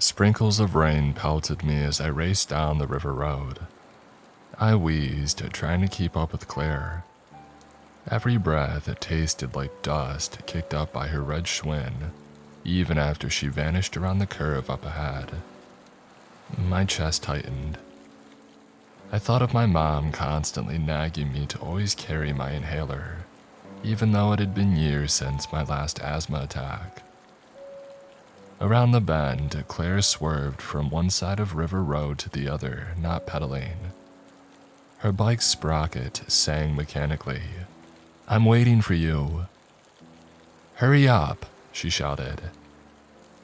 Sprinkles of rain pelted me as I raced down the river road. I wheezed, trying to keep up with Claire. Every breath tasted like dust kicked up by her red Schwinn, even after she vanished around the curve up ahead. My chest tightened. I thought of my mom constantly nagging me to always carry my inhaler, even though it had been years since my last asthma attack. Around the bend, Claire swerved from one side of River Road to the other, not pedaling. Her bike's sprocket sang mechanically. "I'm waiting for you." "Hurry up," she shouted.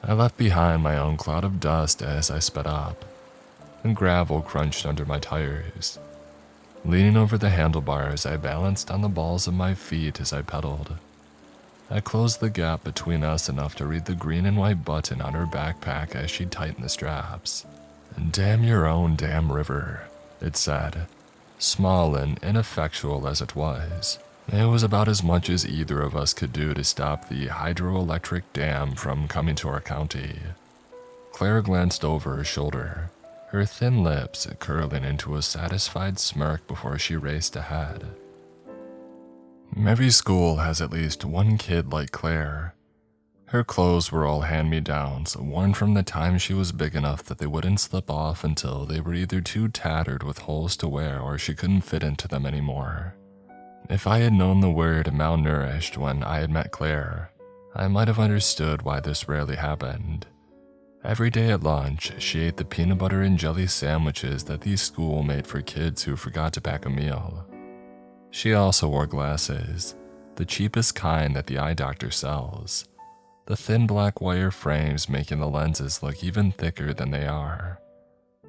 I left behind my own cloud of dust as I sped up, and gravel crunched under my tires. Leaning over the handlebars, I balanced on the balls of my feet as I pedaled. I closed the gap between us enough to read the green and white button on her backpack as she tightened the straps. "Damn your own damn river," it said, small and ineffectual as it was. It was about as much as either of us could do to stop the hydroelectric dam from coming to our county. Claire glanced over her shoulder, her thin lips curling into a satisfied smirk before she raced ahead. Every school has at least one kid like Claire. Her clothes were all hand-me-downs, worn from the time she was big enough that they wouldn't slip off until they were either too tattered with holes to wear or she couldn't fit into them anymore. If I had known the word malnourished when I had met Claire, I might have understood why this rarely happened. Every day at lunch, she ate the peanut butter and jelly sandwiches that the school made for kids who forgot to pack a meal. She also wore glasses, the cheapest kind that the eye doctor sells, the thin black wire frames making the lenses look even thicker than they are.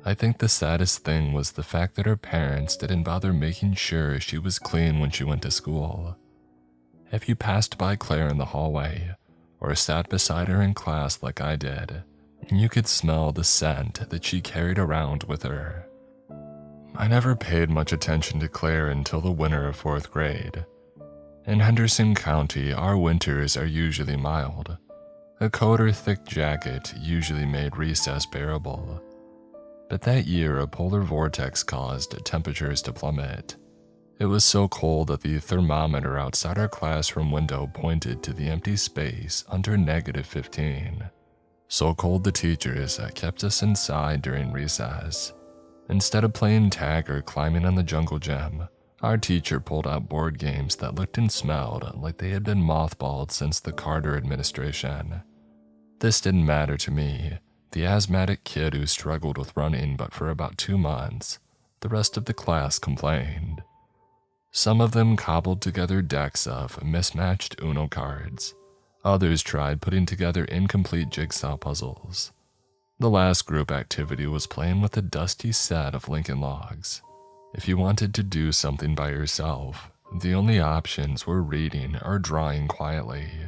I think the saddest thing was the fact that her parents didn't bother making sure she was clean when she went to school. If you passed by Claire in the hallway, or sat beside her in class like I did, you could smell the scent that she carried around with her. I never paid much attention to Claire until the winter of 4th grade. In Henderson County, our winters are usually mild. A coat or thick jacket usually made recess bearable. But that year, a polar vortex caused temperatures to plummet. It was so cold that the thermometer outside our classroom window pointed to the empty space under -15. So cold the teachers kept us inside during recess. Instead of playing tag or climbing on the jungle gym, our teacher pulled out board games that looked and smelled like they had been mothballed since the Carter administration. This didn't matter to me, the asthmatic kid who struggled with running but for about 2 months. The rest of the class complained. Some of them cobbled together decks of mismatched Uno cards. Others tried putting together incomplete jigsaw puzzles. The last group activity was playing with a dusty set of Lincoln Logs. If you wanted to do something by yourself, the only options were reading or drawing quietly.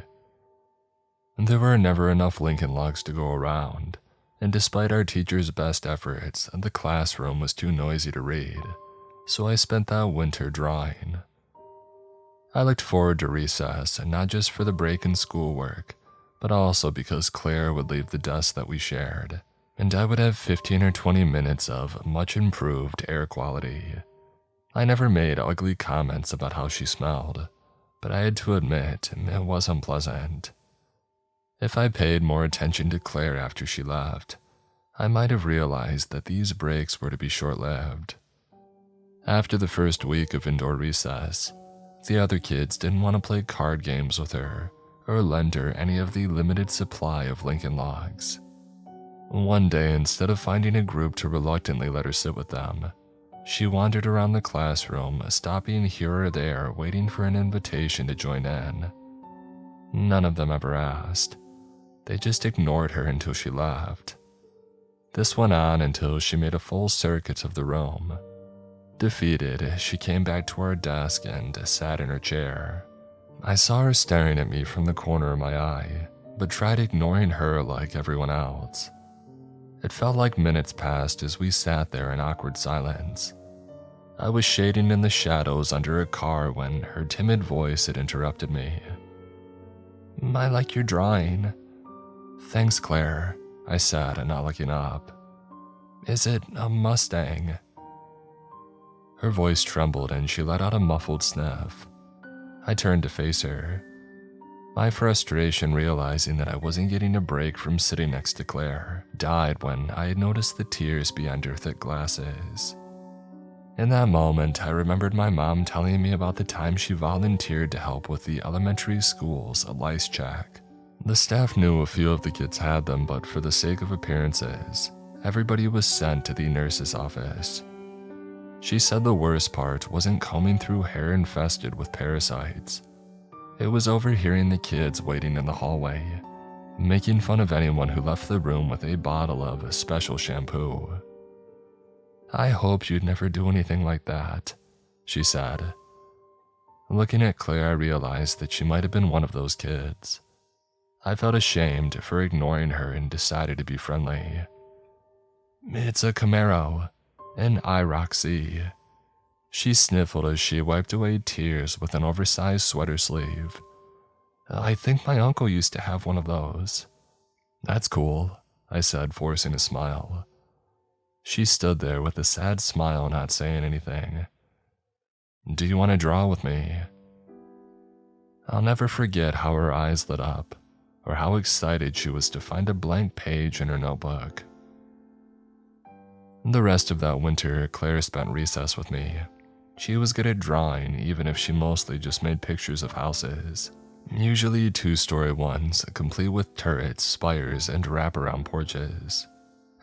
There were never enough Lincoln Logs to go around, and despite our teacher's best efforts, the classroom was too noisy to read, so I spent that winter drawing. I looked forward to recess, not just for the break in schoolwork, but also because Claire would leave the desk that we shared, and I would have 15 or 20 minutes of much improved air quality. I never made ugly comments about how she smelled, but I had to admit it was unpleasant. If I paid more attention to Claire after she left, I might have realized that these breaks were to be short-lived. After the first week of indoor recess, the other kids didn't want to play card games with her or lend her any of the limited supply of Lincoln Logs. One day, instead of finding a group to reluctantly let her sit with them, she wandered around the classroom, stopping here or there, waiting for an invitation to join in. None of them ever asked. They just ignored her until she left. This went on until she made a full circuit of the room. Defeated, she came back to our desk and sat in her chair. I saw her staring at me from the corner of my eye, but tried ignoring her like everyone else. It felt like minutes passed as we sat there in awkward silence. I was shading in the shadows under a car when her timid voice had interrupted me. "I like your drawing." "Thanks, Claire," I said, not looking up. Is it a Mustang? Her voice trembled and she let out a muffled sniff. I turned to face her. My frustration, realizing that I wasn't getting a break from sitting next to Claire, died when I had noticed the tears behind her thick glasses. In that moment, I remembered my mom telling me about the time she volunteered to help with the elementary school's lice check. The staff knew a few of the kids had them, but for the sake of appearances, everybody was sent to the nurse's office. She said the worst part wasn't combing through hair infested with parasites. It was overhearing the kids waiting in the hallway, making fun of anyone who left the room with a bottle of special shampoo. I hoped you'd never do anything like that, she said. Looking at Claire, I realized that she might have been one of those kids. I felt ashamed for ignoring her and decided to be friendly. It's a Camaro, an IROC. She sniffled as she wiped away tears with an oversized sweater sleeve. I think my uncle used to have one of those. That's cool, I said, forcing a smile. She stood there with a sad smile, not saying anything. Do you want to draw with me? I'll never forget how her eyes lit up, or how excited she was to find a blank page in her notebook. The rest of that winter, Claire spent recess with me. She was good at drawing, even if she mostly just made pictures of houses. Usually 2-story ones, complete with turrets, spires, and wraparound porches.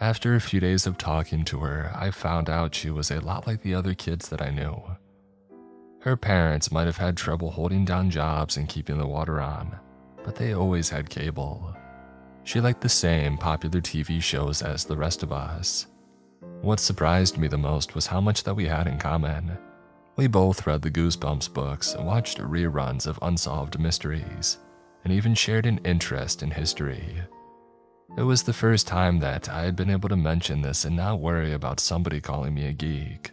After a few days of talking to her, I found out she was a lot like the other kids that I knew. Her parents might have had trouble holding down jobs and keeping the water on, but they always had cable. She liked the same popular TV shows as the rest of us. What surprised me the most was how much that we had in common. We both read the Goosebumps books, watched reruns of unsolved mysteries, and even shared an interest in history. It was the first time that I had been able to mention this and not worry about somebody calling me a geek.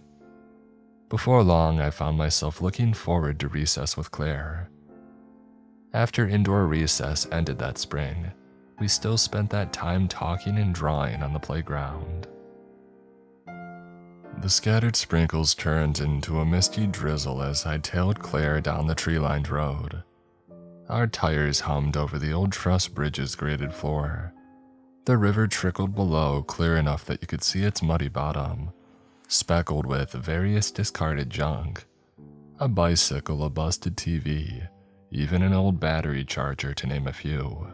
Before long, I found myself looking forward to recess with Claire. After indoor recess ended that spring, we still spent that time talking and drawing on the playground. The scattered sprinkles turned into a misty drizzle as I tailed Claire down the tree-lined road. Our tires hummed over the old truss bridge's graded floor. The river trickled below, clear enough that you could see its muddy bottom, speckled with various discarded junk. A bicycle, a busted TV, even an old battery charger, to name a few.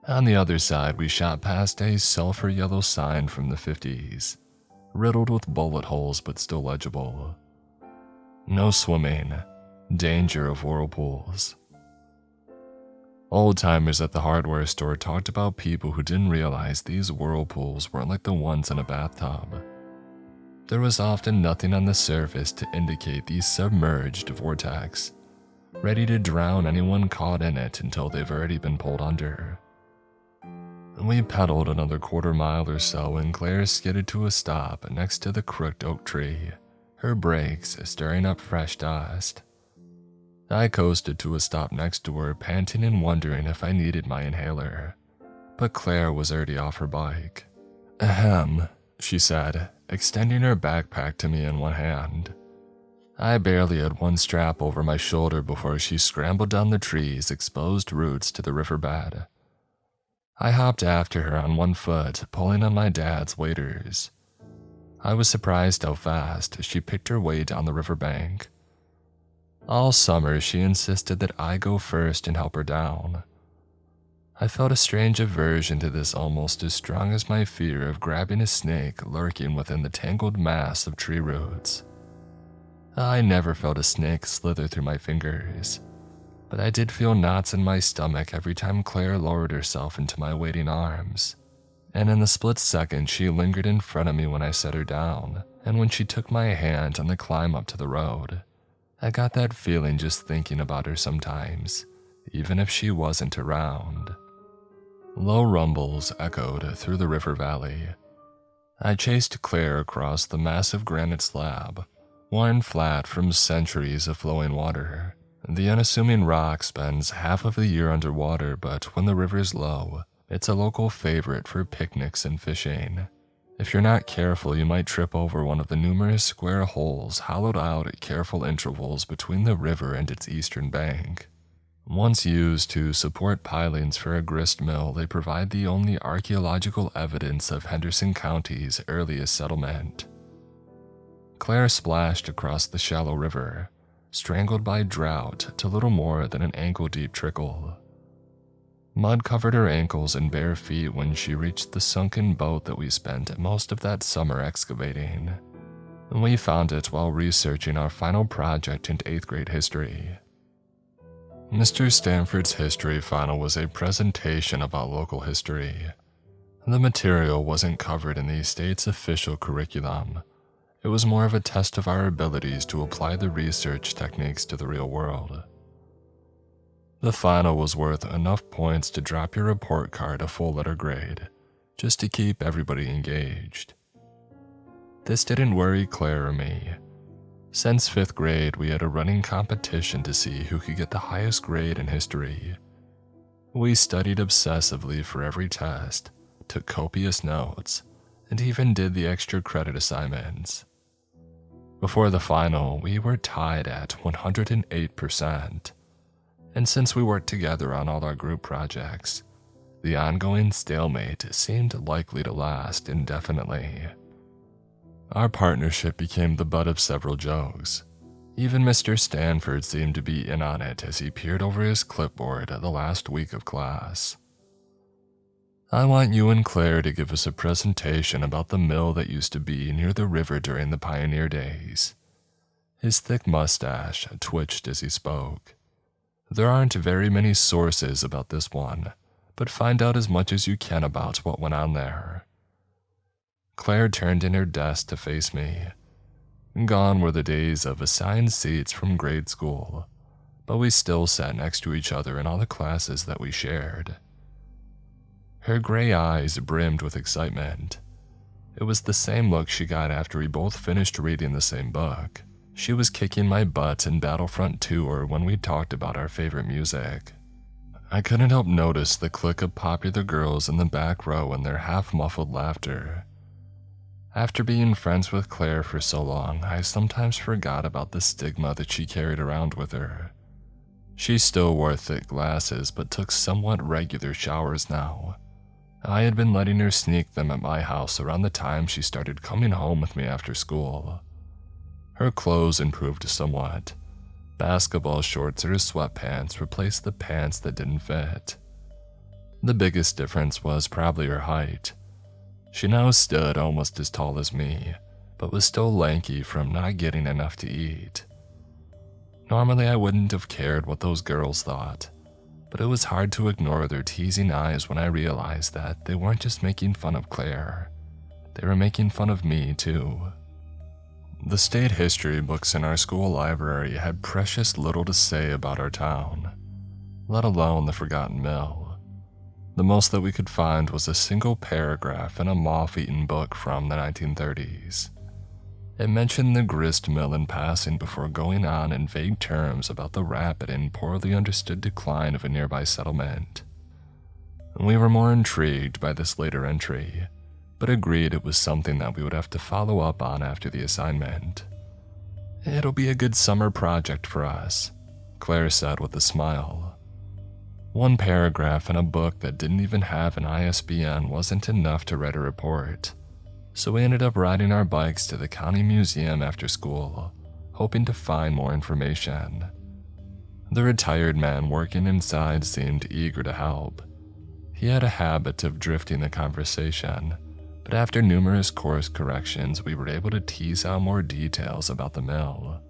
On the other side, we shot past a sulfur yellow sign from the 50s, riddled with bullet holes but still legible. No swimming, danger of whirlpools. Old-timers at the hardware store talked about people who didn't realize these whirlpools weren't like the ones in a bathtub. There was often nothing on the surface to indicate the submerged vortex, ready to drown anyone caught in it until they've already been pulled under. We pedaled another quarter-mile or so and Claire skidded to a stop next to the crooked oak tree, her brakes stirring up fresh dust. I coasted to a stop next to her, panting and wondering if I needed my inhaler, but Claire was already off her bike. Ahem, she said, extending her backpack to me in one hand. I barely had one strap over my shoulder before she scrambled down the tree's exposed roots to the riverbed. I hopped after her on one foot, pulling on my dad's waders. I was surprised how fast she picked her way down the riverbank. All summer, she insisted that I go first and help her down. I felt a strange aversion to this, almost as strong as my fear of grabbing a snake lurking within the tangled mass of tree roots. I never felt a snake slither through my fingers, but I did feel knots in my stomach every time Claire lowered herself into my waiting arms. And in the split second, she lingered in front of me when I set her down, and when she took my hand on the climb up to the road. I got that feeling just thinking about her sometimes, even if she wasn't around. Low rumbles echoed through the river valley. I chased Claire across the massive granite slab, worn flat from centuries of flowing water. The unassuming rock spends half of the year underwater, but when the river's low, It's a local favorite for picnics and fishing. If you're not careful, you might trip over one of the numerous square holes hollowed out at careful intervals between the river and its eastern bank. Once used to support pilings for a grist mill, they provide the only archaeological evidence of Henderson County's earliest settlement. Claire splashed across the shallow river, strangled by drought to little more than an ankle-deep trickle. Mud covered her ankles and bare feet when she reached the sunken boat that we spent most of that summer excavating. We found it while researching our final project into 8th grade history. Mr. Stanford's history final was a presentation about local history. The material wasn't covered in the state's official curriculum. It was more of a test of our abilities to apply the research techniques to the real world. The final was worth enough points to drop your report card a full letter grade, just to keep everybody engaged. This didn't worry Claire or me. Since 5th grade, we had a running competition to see who could get the highest grade in history. We studied obsessively for every test, took copious notes, and even did the extra credit assignments. Before the final, we were tied at 108%. And since we worked together on all our group projects, the ongoing stalemate seemed likely to last indefinitely. Our partnership became the butt of several jokes. Even Mr. Stanford seemed to be in on it as he peered over his clipboard the last week of class. I want you and Claire to give us a presentation about the mill that used to be near the river during the pioneer days. His thick mustache twitched as he spoke. There aren't very many sources about this one, but find out as much as you can about what went on there. Claire turned in her desk to face me. Gone were the days of assigned seats from grade school, but we still sat next to each other in all the classes that we shared. Her gray eyes brimmed with excitement. It was the same look she got after we both finished reading the same book. She was kicking my butt in Battlefront 2 or when we talked about our favorite music. I couldn't help notice the clique of popular girls in the back row and their half-muffled laughter. After being friends with Claire for so long, I sometimes forgot about the stigma that she carried around with her. She still wore thick glasses but took somewhat regular showers now. I had been letting her sneak them at my house around the time she started coming home with me after school. Her clothes improved somewhat. Basketball shorts or sweatpants replaced the pants that didn't fit. The biggest difference was probably her height. She now stood almost as tall as me, but was still lanky from not getting enough to eat. Normally I wouldn't have cared what those girls thought, but it was hard to ignore their teasing eyes when I realized that they weren't just making fun of Claire. They were making fun of me too. The state history books in our school library had precious little to say about our town, let alone the forgotten mill. The most that we could find was a single paragraph in a moth-eaten book from the 1930s. It mentioned the grist mill in passing before going on in vague terms about the rapid and poorly understood decline of a nearby settlement. We were more intrigued by this later entry, but agreed it was something that we would have to follow up on after the assignment. "It'll be a good summer project for us," Claire said with a smile. One paragraph in a book that didn't even have an ISBN wasn't enough to write a report, so we ended up riding our bikes to the county museum after school, hoping to find more information. The retired man working inside seemed eager to help. He had a habit of drifting the conversation, but after numerous course corrections, we were able to tease out more details about the mill.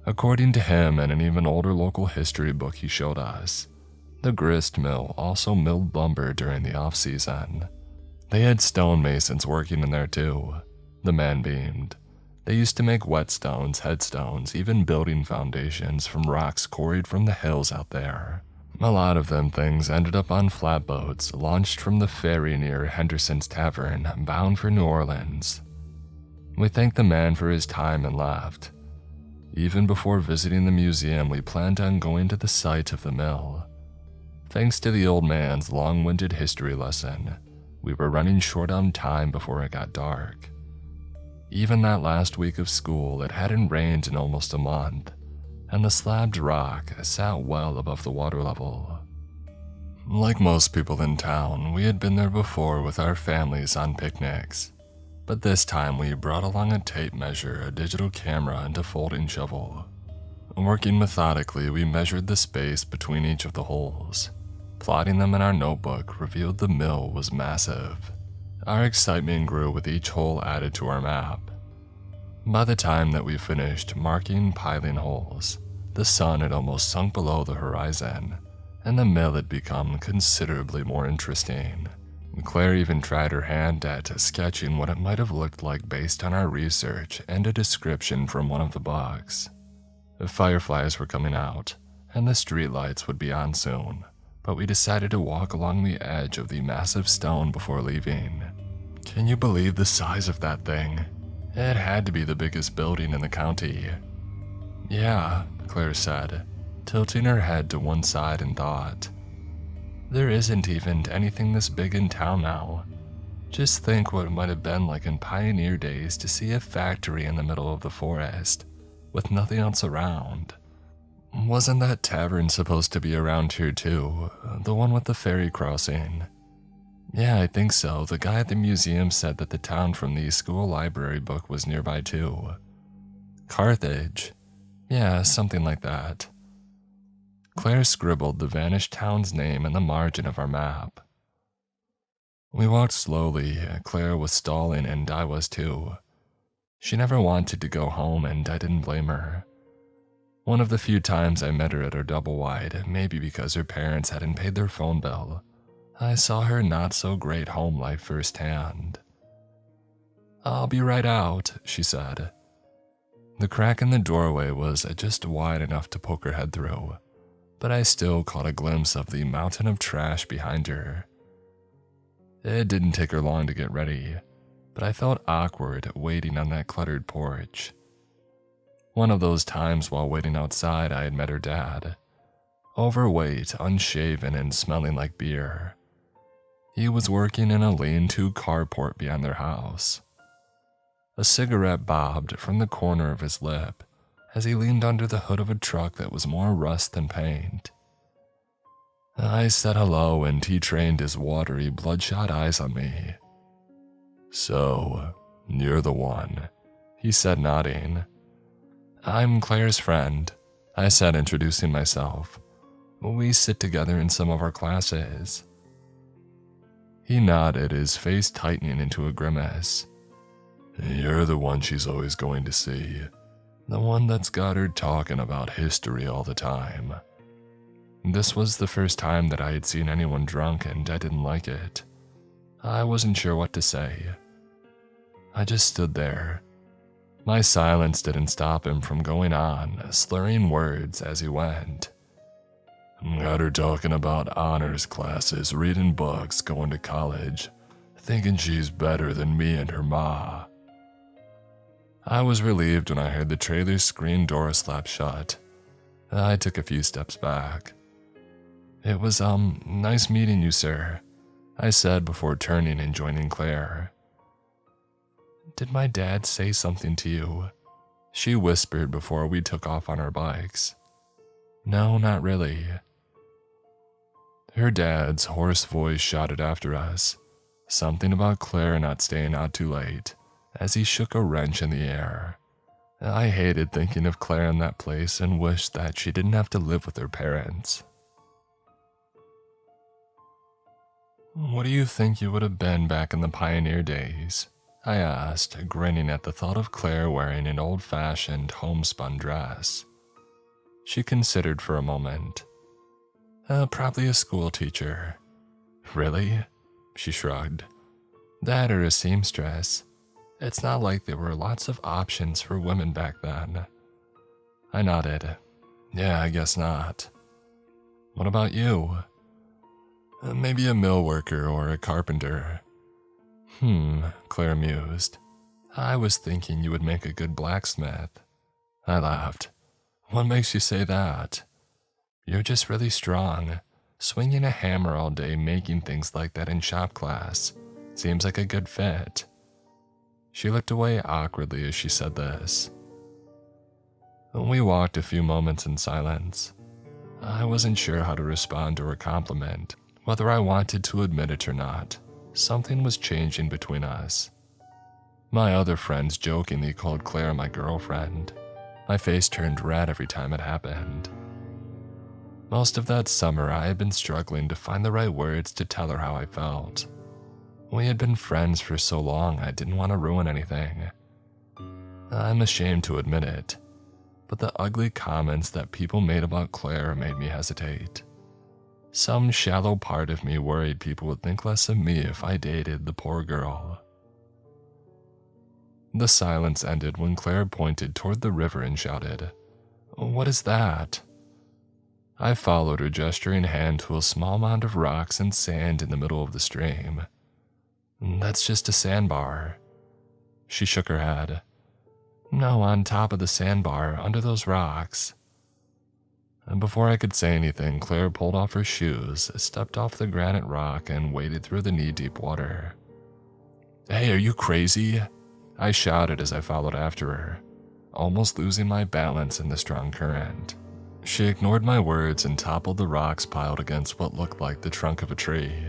According to him and an even older local history book he showed us, the grist mill also milled lumber during the off-season. They had stonemasons working in there too. The man beamed. They used to make whetstones, headstones, even building foundations from rocks quarried from the hills out there. A lot of them things ended up on flatboats launched from the ferry near Henderson's Tavern, bound for New Orleans. We thanked the man for his time and laughed. Even before visiting the museum, we planned on going to the site of the mill. Thanks to the old man's long-winded history lesson, we were running short on time before it got dark. Even that last week of school, it hadn't rained in almost a month, and the slabbed rock sat well above the water level. Like most people in town, we had been there before with our families on picnics, but this time we brought along a tape measure, a digital camera, and a folding shovel. Working methodically, we measured the space between each of the holes. Plotting them in our notebook revealed the mill was massive. Our excitement grew with each hole added to our map. By the time that we finished marking piling holes, the sun had almost sunk below the horizon, and the mill had become considerably more interesting. Claire even tried her hand at sketching what it might have looked like based on our research and a description from one of the books. The fireflies were coming out, and the streetlights would be on soon, but we decided to walk along the edge of the massive stone before leaving. Can you believe the size of that thing? It had to be the biggest building in the county. Yeah, Claire said, tilting her head to one side in thought. There isn't even anything this big in town now. Just think what it might have been like in pioneer days to see a factory in the middle of the forest, with nothing else around. Wasn't that tavern supposed to be around here too? The one with the ferry crossing? Yeah, I think so. The guy at the museum said that the town from the school library book was nearby too. Carthage? Yeah, something like that. Claire scribbled the vanished town's name in the margin of our map. We walked slowly. Claire was stalling and I was too. She never wanted to go home and I didn't blame her. One of the few times I met her at her double wide, maybe because her parents hadn't paid their phone bill, I saw her not so great home life firsthand. I'll be right out, she said. The crack in the doorway was just wide enough to poke her head through, but I still caught a glimpse of the mountain of trash behind her. It didn't take her long to get ready, but I felt awkward waiting on that cluttered porch. One of those times while waiting outside I had met her dad. Overweight, unshaven, and smelling like beer. He was working in a lean-to carport behind their house. A cigarette bobbed from the corner of his lip as he leaned under the hood of a truck that was more rust than paint. I said hello and he trained his watery, bloodshot eyes on me. So, you're the one, he said, nodding. I'm Claire's friend, I said, introducing myself. We sit together in some of our classes. He nodded, his face tightening into a grimace. You're the one she's always going to see. The one that's got her talking about history all the time. This was the first time that I had seen anyone drunk and I didn't like it. I wasn't sure what to say. I just stood there. My silence didn't stop him from going on, slurring words as he went. Got her talking about honors classes, reading books, going to college, thinking she's better than me and her ma. I was relieved when I heard the trailer's screen door slap shut. I took a few steps back. It was, nice meeting you, sir, I said before turning and joining Claire. Did my dad say something to you? She whispered before we took off on our bikes. No, not really. Her dad's hoarse voice shouted after us, something about Claire not staying out too late, as he shook a wrench in the air. I hated thinking of Claire in that place and wished that she didn't have to live with her parents. What do you think you would have been back in the pioneer days? I asked, grinning at the thought of Claire wearing an old-fashioned homespun dress. She considered for a moment. Probably a school teacher. Really? She shrugged. That or a seamstress. It's not like there were lots of options for women back then. I nodded. Yeah, I guess not. What about you? Maybe a mill worker or a carpenter. Claire mused. I was thinking you would make a good blacksmith. I laughed. What makes you say that? You're just really strong, Swinging a hammer all day, making things like that in shop class. Seems like a good fit." She looked away awkwardly as she said this. We walked a few moments in silence. I wasn't sure how to respond to her compliment, whether I wanted to admit it or not. Something was changing between us. My other friends jokingly called Claire my girlfriend. My face turned red every time it happened. Most of that summer, I had been struggling to find the right words to tell her how I felt. We had been friends for so long, I didn't want to ruin anything. I'm ashamed to admit it, but the ugly comments that people made about Claire made me hesitate. Some shallow part of me worried people would think less of me if I dated the poor girl. The silence ended when Claire pointed toward the river and shouted, "What is that?" I followed her gesturing hand to a small mound of rocks and sand in the middle of the stream. "That's just a sandbar." She shook her head. "No, on top of the sandbar, under those rocks." And before I could say anything, Claire pulled off her shoes, stepped off the granite rock, and waded through the knee-deep water. "Hey, are you crazy?" I shouted as I followed after her, almost losing my balance in the strong current. She ignored my words and toppled the rocks piled against what looked like the trunk of a tree.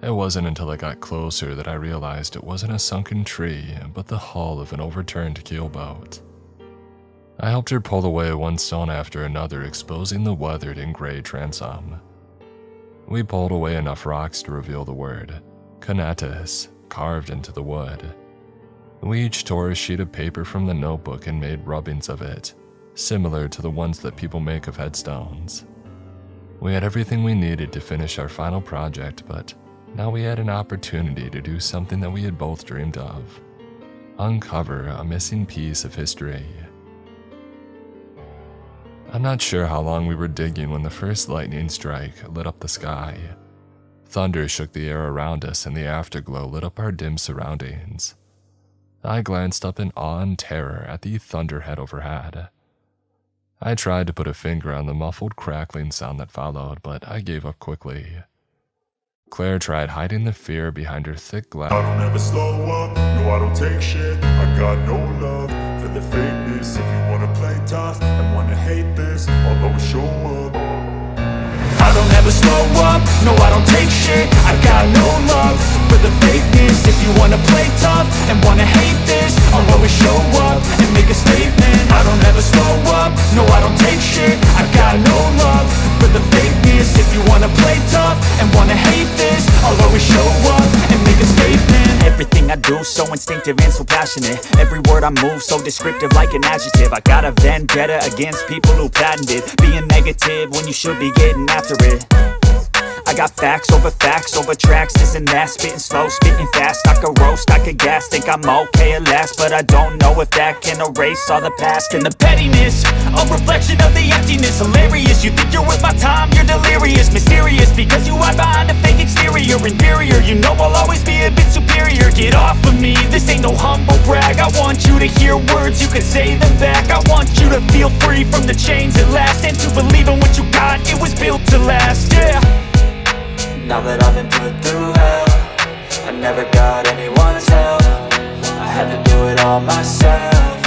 It wasn't until I got closer that I realized it wasn't a sunken tree, but the hull of an overturned keelboat. I helped her pull away one stone after another, exposing the weathered and gray transom. We pulled away enough rocks to reveal the word, "Conatus," carved into the wood. We each tore a sheet of paper from the notebook and made rubbings of it, similar to the ones that people make of headstones. We had everything we needed to finish our final project, but now we had an opportunity to do something that we had both dreamed of: uncover a missing piece of history. I'm not sure how long we were digging when the first lightning strike lit up the sky. Thunder shook the air around us and the afterglow lit up our dim surroundings. I glanced up in awe and terror at the thunderhead overhead. I tried to put a finger on the muffled crackling sound that followed, but I gave up quickly. Claire tried hiding the fear behind her thick glass. "I don't ever slow up, no I don't take shit. I got no love for the fakeness. If you wanna play tough and wanna hate this, I'll always show up. I don't ever slow up, no I don't take shit. I got no love for the fakeness. If you wanna play tough and wanna hate this, I'll always show up and make a statement. I don't ever slow up, no I don't take shit. I got no love for the fakeness. If you wanna play tough and wanna hate this, I'll always show up and make a statement. Everything I do so instinctive and so passionate. Every word I move so descriptive like an adjective. I got a vendetta against people who patented being negative when you should be getting after it. I got facts over tracks, this and that. Spitting slow, spitting fast. I could roast, I could gas. Think I'm okay at last, but I don't know if that can erase all the past. And the pettiness, a reflection of the emptiness. Hilarious, you think you're worth my time, you're delirious. Mysterious, because you hide behind a fake exterior. Inferior, you know I'll always be a bit superior. Get off of me, this ain't no humble brag. I want you to hear words, you can say them back. I want you to feel free from the chains at last, and to believe in what you got, it was built to last, yeah. Now that I've been put through hell, I never got anyone's help. I had to do it all myself.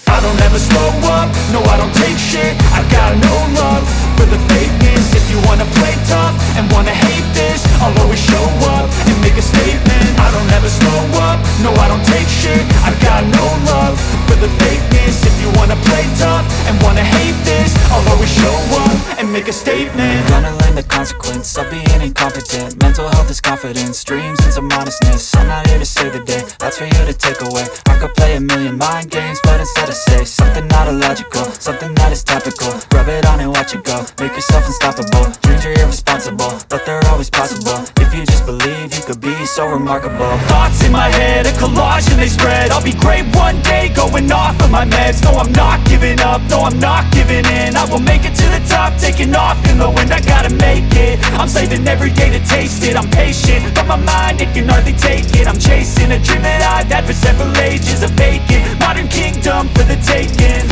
I don't ever slow up, no I don't take shit. I got no love for the fakeness. If you wanna play tough and wanna hate this, I'll always show up and make a statement. I don't ever slow up, no I don't take shit. I got no love for the fakeness. If you wanna play tough and wanna hate this, I'll always show up and make a statement. I'm gonna learn the consequence of being incompetent. Mental health is confidence, dreams and some honestness. I'm not here to save the day, that's for you to take away. I could play a million mind games, but instead I say something not illogical, something that is topical. Rub it on and watch it go, make yourself unstoppable. Dreams are irresponsible, but they're always possible. If you just believe, you could be so remarkable. Thoughts in my head, a collage and they spread. I'll be great one day, going off of my meds. No, I'm not giving up, no, I'm not giving in. I will make it to the top, taking off in the wind. I gotta make it, I'm saving every day to taste it. I'm patient, but my mind, it can hardly take it. I'm chasing a dream that I've had for several ages. A vacant, modern kingdom for the taking.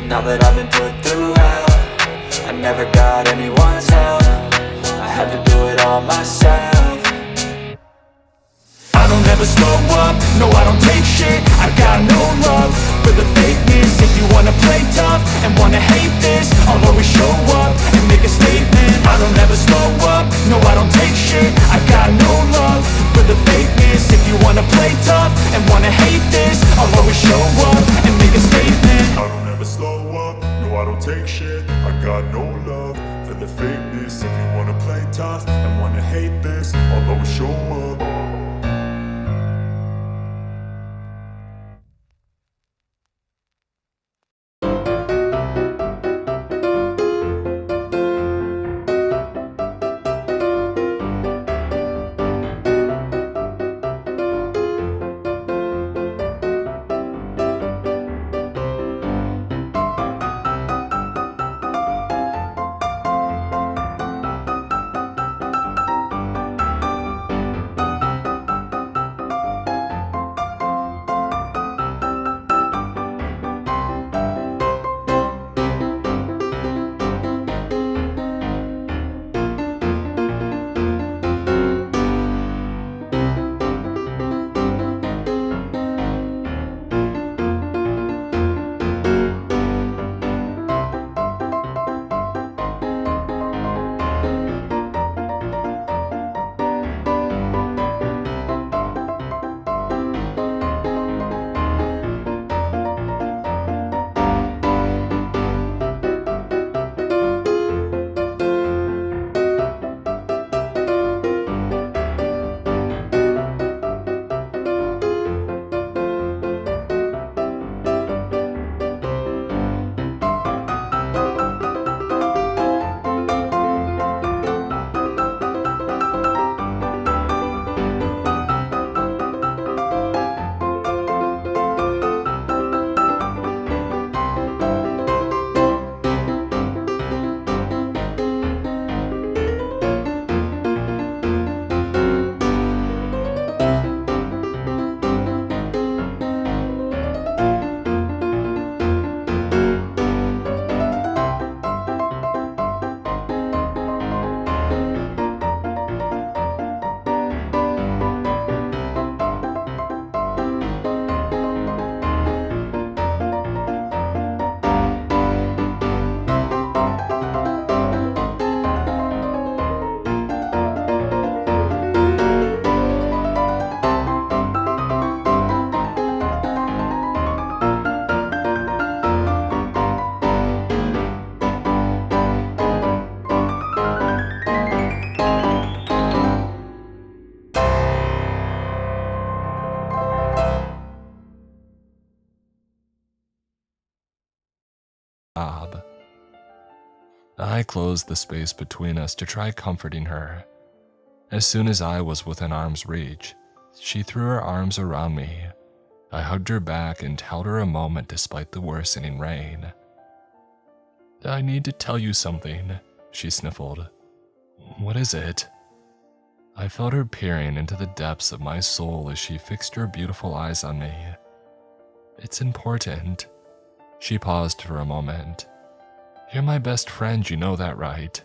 Now that I've been put through hell, I never got anyone's help, I had to do it all myself. I don't ever slow up, no I don't take shit. I got no love for the fakeness. If you wanna play tough and wanna hate this, I'll always show up and make a statement. I don't ever slow up, no I don't take shit. I got no love for the fakeness. If you wanna play tough and wanna hate this, I'll always show up and make a statement. I don't ever slow up, no I don't take shit. I got no love for the fakeness. If you wanna play tough and wanna hate this, I'll always show up. I closed the space between us to try comforting her. As soon as I was within arm's reach, she threw her arms around me. I hugged her back and held her a moment despite the worsening rain. "I need to tell you something," she sniffled. "What is it?" I felt her peering into the depths of my soul as she fixed her beautiful eyes on me. "It's important." She paused for a moment. "You're my best friend, you know that, right?"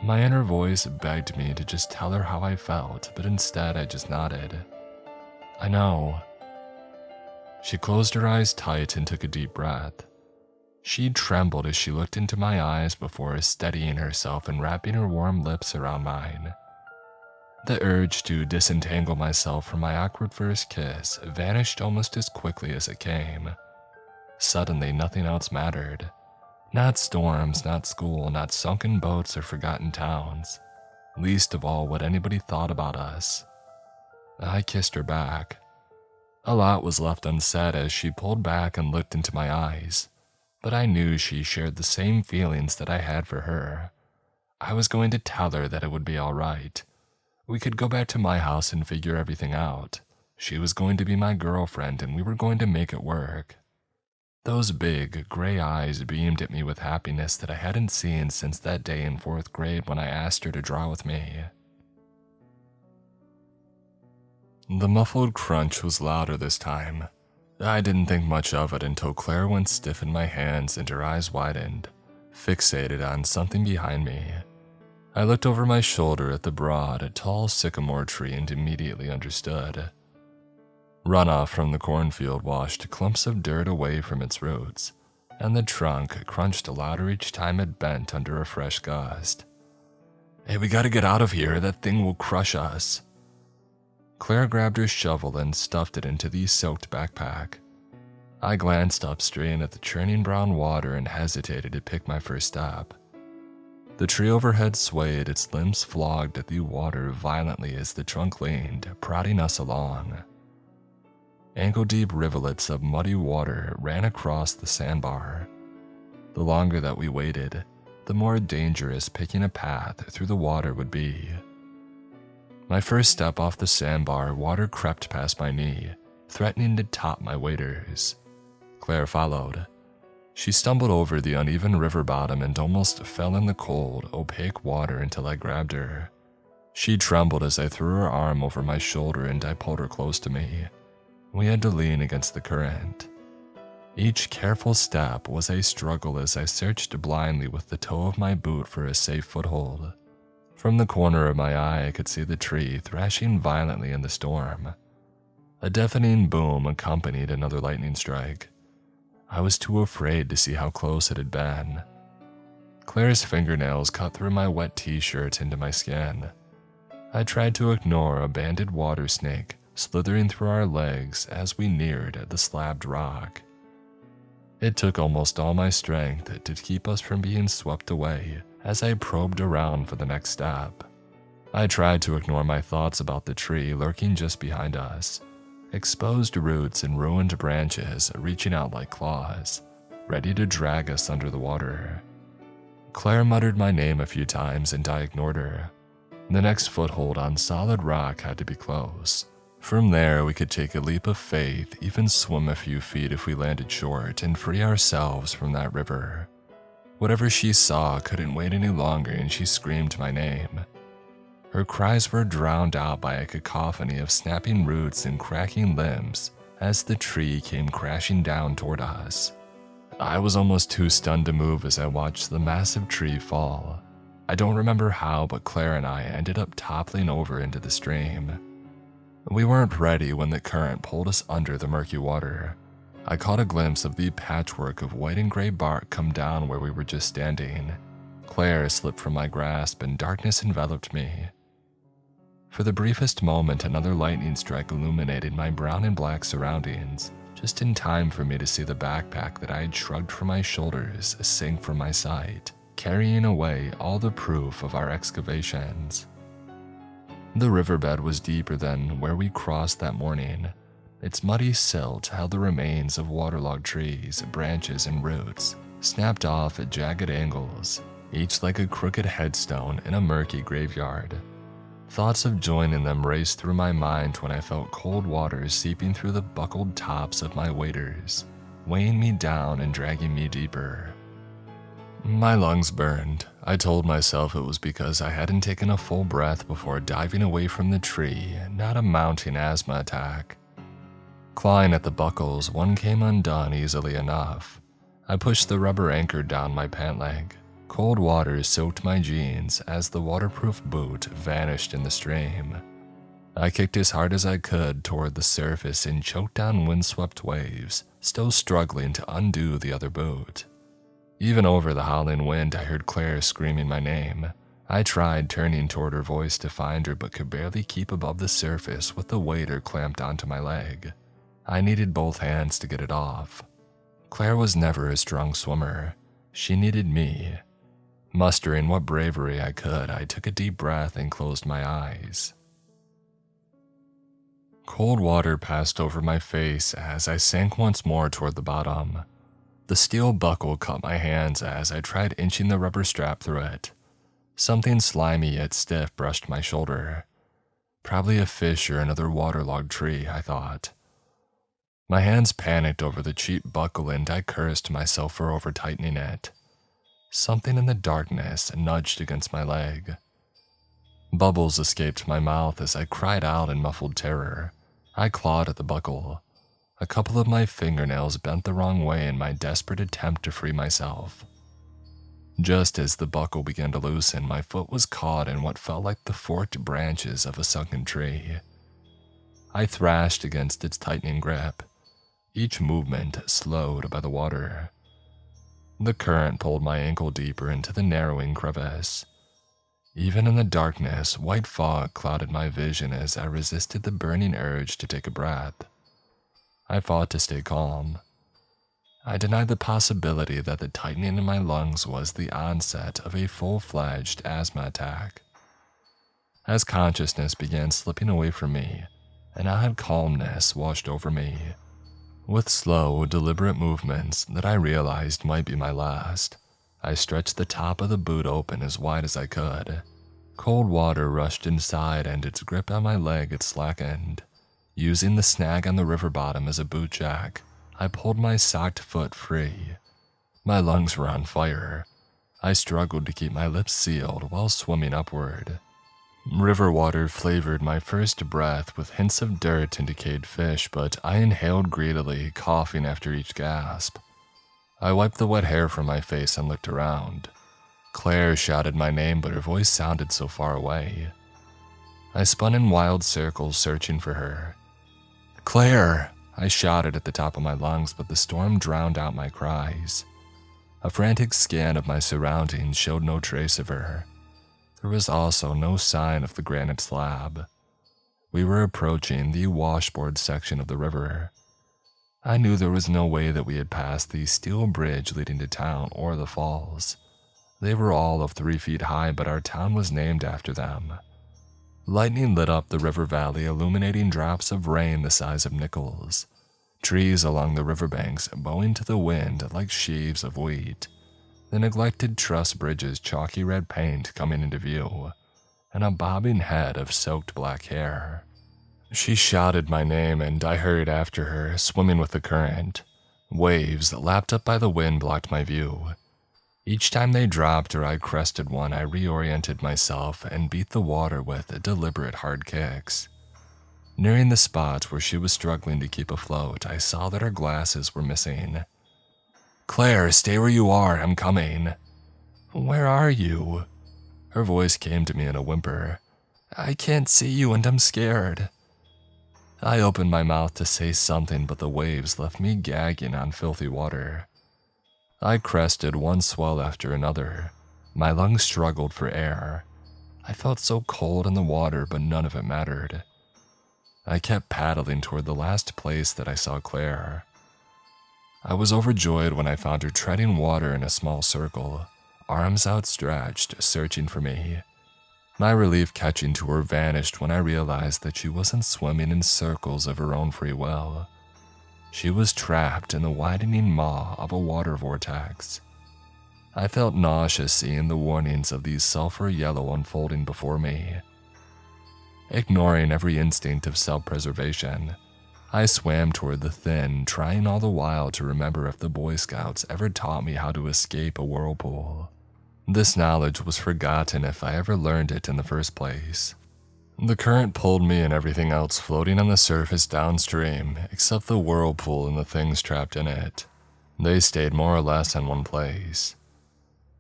My inner voice begged me to just tell her how I felt, but instead I just nodded. "I know." She closed her eyes tight and took a deep breath. She trembled as she looked into my eyes before steadying herself and wrapping her warm lips around mine. The urge to disentangle myself from my awkward first kiss vanished almost as quickly as it came. Suddenly, nothing else mattered. Not storms, not school, not sunken boats or forgotten towns. Least of all what anybody thought about us. I kissed her back. A lot was left unsaid as she pulled back and looked into my eyes, but I knew she shared the same feelings that I had for her. I was going to tell her that it would be all right. We could go back to my house and figure everything out. She was going to be my girlfriend and we were going to make it work. Those big, gray eyes beamed at me with happiness that I hadn't seen since that day in 4th grade when I asked her to draw with me. The muffled crunch was louder this time. I didn't think much of it until Claire went stiff in my hands and her eyes widened, fixated on something behind me. I looked over my shoulder at the broad, tall sycamore tree and immediately understood. Runoff from the cornfield washed clumps of dirt away from its roots, and the trunk crunched louder each time it bent under a fresh gust. "Hey, we gotta get out of here, that thing will crush us." Claire grabbed her shovel and stuffed it into the soaked backpack. I glanced upstream at the churning brown water and hesitated to pick my first step. The tree overhead swayed, its limbs flogged at the water violently as the trunk leaned, prodding us along. Ankle-deep rivulets of muddy water ran across the sandbar. The longer that we waited, the more dangerous picking a path through the water would be. My first step off the sandbar, water crept past my knee, threatening to top my waders. Claire followed. She stumbled over the uneven river bottom and almost fell in the cold, opaque water until I grabbed her. She trembled as I threw her arm over my shoulder and I pulled her close to me. We had to lean against the current. Each careful step was a struggle as I searched blindly with the toe of my boot for a safe foothold. From the corner of my eye, I could see the tree thrashing violently in the storm. A deafening boom accompanied another lightning strike. I was too afraid to see how close it had been. Claire's fingernails cut through my wet t-shirt into my skin. I tried to ignore a banded water snake slithering through our legs as we neared the slabbed rock. It took almost all my strength to keep us from being swept away as I probed around for the next step. I tried to ignore my thoughts about the tree lurking just behind us, exposed roots and ruined branches reaching out like claws, ready to drag us under the water. Claire muttered my name a few times and I ignored her. The next foothold on solid rock had to be close. From there, we could take a leap of faith, even swim a few feet if we landed short, and free ourselves from that river. Whatever she saw couldn't wait any longer and she screamed my name. Her cries were drowned out by a cacophony of snapping roots and cracking limbs as the tree came crashing down toward us. I was almost too stunned to move as I watched the massive tree fall. I don't remember how, but Claire and I ended up toppling over into the stream. We weren't ready when the current pulled us under the murky water. I caught a glimpse of the patchwork of white and gray bark come down where we were just standing. Claire slipped from my grasp and darkness enveloped me. For the briefest moment, another lightning strike illuminated my brown and black surroundings, just in time for me to see the backpack that I had shrugged from my shoulders sink from my sight, carrying away all the proof of our excavations. The riverbed was deeper than where we crossed that morning. Its muddy silt held the remains of waterlogged trees, branches, and roots, snapped off at jagged angles, each like a crooked headstone in a murky graveyard. Thoughts of joining them raced through my mind when I felt cold water seeping through the buckled tops of my waders, weighing me down and dragging me deeper. My lungs burned. I told myself it was because I hadn't taken a full breath before diving away from the tree, not a mounting asthma attack. Clawing at the buckles, one came undone easily enough. I pushed the rubber anchor down my pant leg. Cold water soaked my jeans as the waterproof boot vanished in the stream. I kicked as hard as I could toward the surface and choked down windswept waves, still struggling to undo the other boot. Even over the howling wind, I heard Claire screaming my name. I tried turning toward her voice to find her, but could barely keep above the surface with the waiter clamped onto my leg. I needed both hands to get it off. Claire was never a strong swimmer. She needed me. Mustering what bravery I could, I took a deep breath and closed my eyes. Cold water passed over my face as I sank once more toward the bottom. The steel buckle caught my hands as I tried inching the rubber strap through it. Something slimy yet stiff brushed my shoulder. Probably a fish or another waterlogged tree, I thought. My hands panicked over the cheap buckle and I cursed myself for over-tightening it. Something in the darkness nudged against my leg. Bubbles escaped my mouth as I cried out in muffled terror. I clawed at the buckle. A couple of my fingernails bent the wrong way in my desperate attempt to free myself. Just as the buckle began to loosen, my foot was caught in what felt like the forked branches of a sunken tree. I thrashed against its tightening grip, each movement slowed by the water. The current pulled my ankle deeper into the narrowing crevice. Even in the darkness, white fog clouded my vision as I resisted the burning urge to take a breath. I fought to stay calm. I denied the possibility that the tightening in my lungs was the onset of a full-fledged asthma attack. As consciousness began slipping away from me, an odd calmness washed over me. With slow, deliberate movements that I realized might be my last, I stretched the top of the boot open as wide as I could. Cold water rushed inside and its grip on my leg had slackened. Using the snag on the river bottom as a boot jack, I pulled my socked foot free. My lungs were on fire. I struggled to keep my lips sealed while swimming upward. River water flavored my first breath with hints of dirt and decayed fish, but I inhaled greedily, coughing after each gasp. I wiped the wet hair from my face and looked around. Claire shouted my name, but her voice sounded so far away. I spun in wild circles searching for her. "Claire!" I shouted at the top of my lungs, but the storm drowned out my cries. A frantic scan of my surroundings showed no trace of her. There was also no sign of the granite slab. We were approaching the washboard section of the river. I knew there was no way that we had passed the steel bridge leading to town or the falls. They were all of 3 feet high, but our town was named after them. Lightning lit up the river valley, illuminating drops of rain the size of nickels. Trees along the riverbanks bowing to the wind like sheaves of wheat. The neglected truss bridge's chalky red paint coming into view, and a bobbing head of soaked black hair. She shouted my name and I hurried after her, swimming with the current. Waves lapped up by the wind blocked my view. Each time they dropped or I crested one, I reoriented myself and beat the water with deliberate hard kicks. Nearing the spot where she was struggling to keep afloat, I saw that her glasses were missing. "Claire, stay where you are, I'm coming." "Where are you?" Her voice came to me in a whimper. "I can't see you and I'm scared." I opened my mouth to say something, but the waves left me gagging on filthy water. I crested one swell after another. My lungs struggled for air. I felt so cold in the water, but none of it mattered. I kept paddling toward the last place that I saw Claire. I was overjoyed when I found her treading water in a small circle, arms outstretched, searching for me. My relief catching to her vanished when I realized that she wasn't swimming in circles of her own free will. She was trapped in the widening maw of a water vortex. I felt nauseous seeing the warnings of these sulfur yellow unfolding before me. Ignoring every instinct of self-preservation, I swam toward the thin, trying all the while to remember if the Boy Scouts ever taught me how to escape a whirlpool. This knowledge was forgotten if I ever learned it in the first place. The current pulled me and everything else floating on the surface downstream, except the whirlpool and the things trapped in it. They stayed more or less in one place.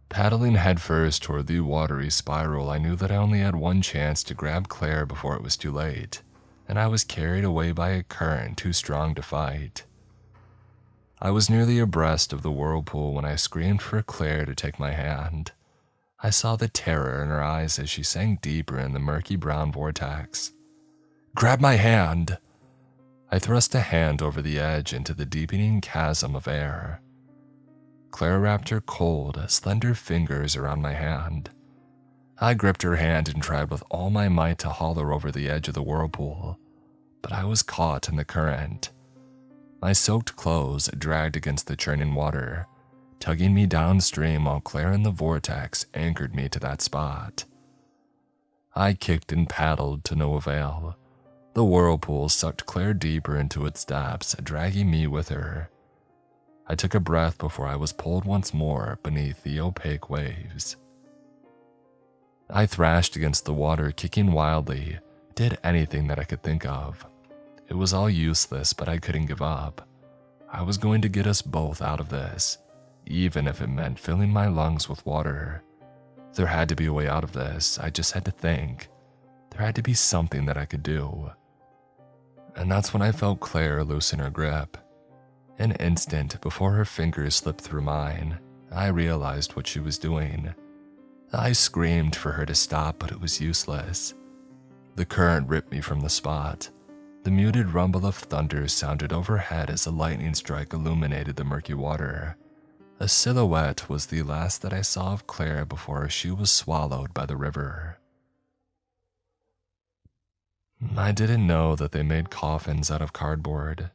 Paddling headfirst toward the watery spiral, I knew that I only had one chance to grab Claire before it was too late, and I was carried away by a current too strong to fight. I was nearly abreast of the whirlpool when I screamed for Claire to take my hand. I saw the terror in her eyes as she sank deeper in the murky brown vortex. "Grab my hand!" I thrust a hand over the edge into the deepening chasm of air. Claire wrapped her cold, slender fingers around my hand. I gripped her hand and tried with all my might to haul her over the edge of the whirlpool, but I was caught in the current. My soaked clothes dragged against the churning water, tugging me downstream while Claire in the vortex anchored me to that spot. I kicked and paddled to no avail. The whirlpool sucked Claire deeper into its depths, dragging me with her. I took a breath before I was pulled once more beneath the opaque waves. I thrashed against the water, kicking wildly, did anything that I could think of. It was all useless, but I couldn't give up. I was going to get us both out of this, even if it meant filling my lungs with water. There had to be a way out of this. I just had to think. There had to be something that I could do. And that's when I felt Claire loosen her grip. An instant before her fingers slipped through mine, I realized what she was doing. I screamed for her to stop, but it was useless. The current ripped me from the spot. The muted rumble of thunder sounded overhead as a lightning strike illuminated the murky water. A silhouette was the last that I saw of Claire before she was swallowed by the river. I didn't know that they made coffins out of cardboard.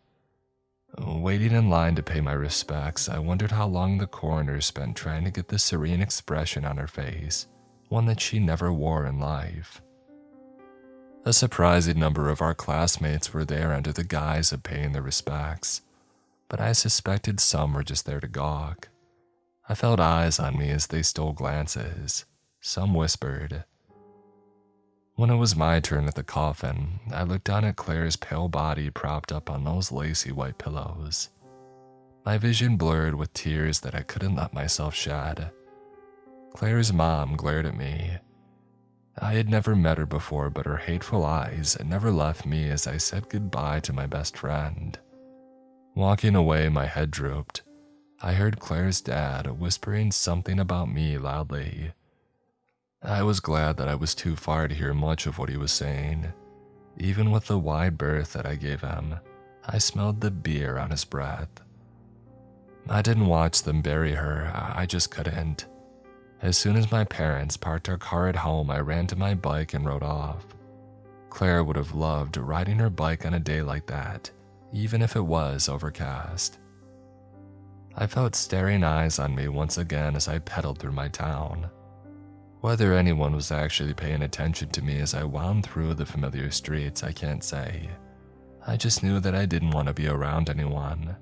Waiting in line to pay my respects, I wondered how long the coroner spent trying to get the serene expression on her face, one that she never wore in life. A surprising number of our classmates were there under the guise of paying their respects, but I suspected some were just there to gawk. I felt eyes on me as they stole glances. Some whispered. When it was my turn at the coffin, I looked down at Claire's pale body propped up on those lacy white pillows. My vision blurred with tears that I couldn't let myself shed. Claire's mom glared at me. I had never met her before, but her hateful eyes had never left me as I said goodbye to my best friend. Walking away, my head drooped. I heard Claire's dad whispering something about me loudly. I was glad that I was too far to hear much of what he was saying. Even with the wide berth that I gave him, I smelled the beer on his breath. I didn't watch them bury her, I just couldn't. As soon as my parents parked our car at home, I ran to my bike and rode off. Claire would have loved riding her bike on a day like that, even if it was overcast. I felt staring eyes on me once again as I pedaled through my town. Whether anyone was actually paying attention to me as I wound through the familiar streets, I can't say. I just knew that I didn't want to be around anyone.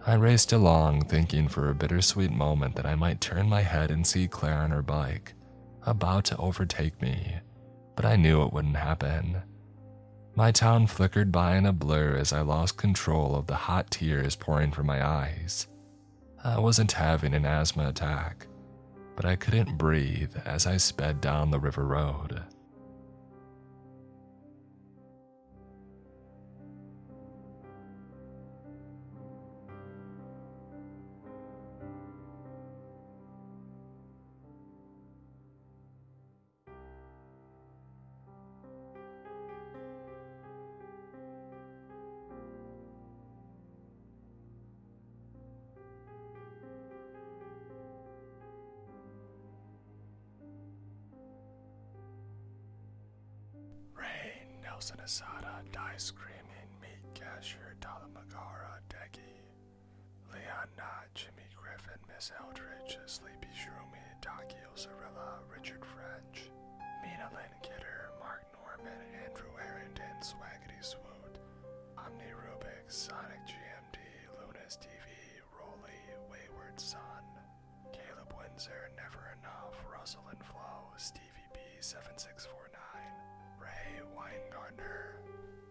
I raced along, thinking for a bittersweet moment that I might turn my head and see Claire on her bike, about to overtake me, but I knew it wouldn't happen. My town flickered by in a blur as I lost control of the hot tears pouring from my eyes. I wasn't having an asthma attack, but I couldn't breathe as I sped down the river road. Nelson Asada, Die Screaming, Meat Cashier, Talamagara, Deggy, Leon Knott, Jimmy Griffin, Miss Eldridge, Sleepy Shroomy, Takio Zarilla, Richard French, Mina Lynn Kidder, Mark Norman, Andrew Harrington, Swaggity Swoot, Omni Rubik, Sonic GMD, Lunas TV, Rolly, Wayward Son, Caleb Windsor, Never Enough, Russell and Flo, Stevie B7649, Ray Weingartner,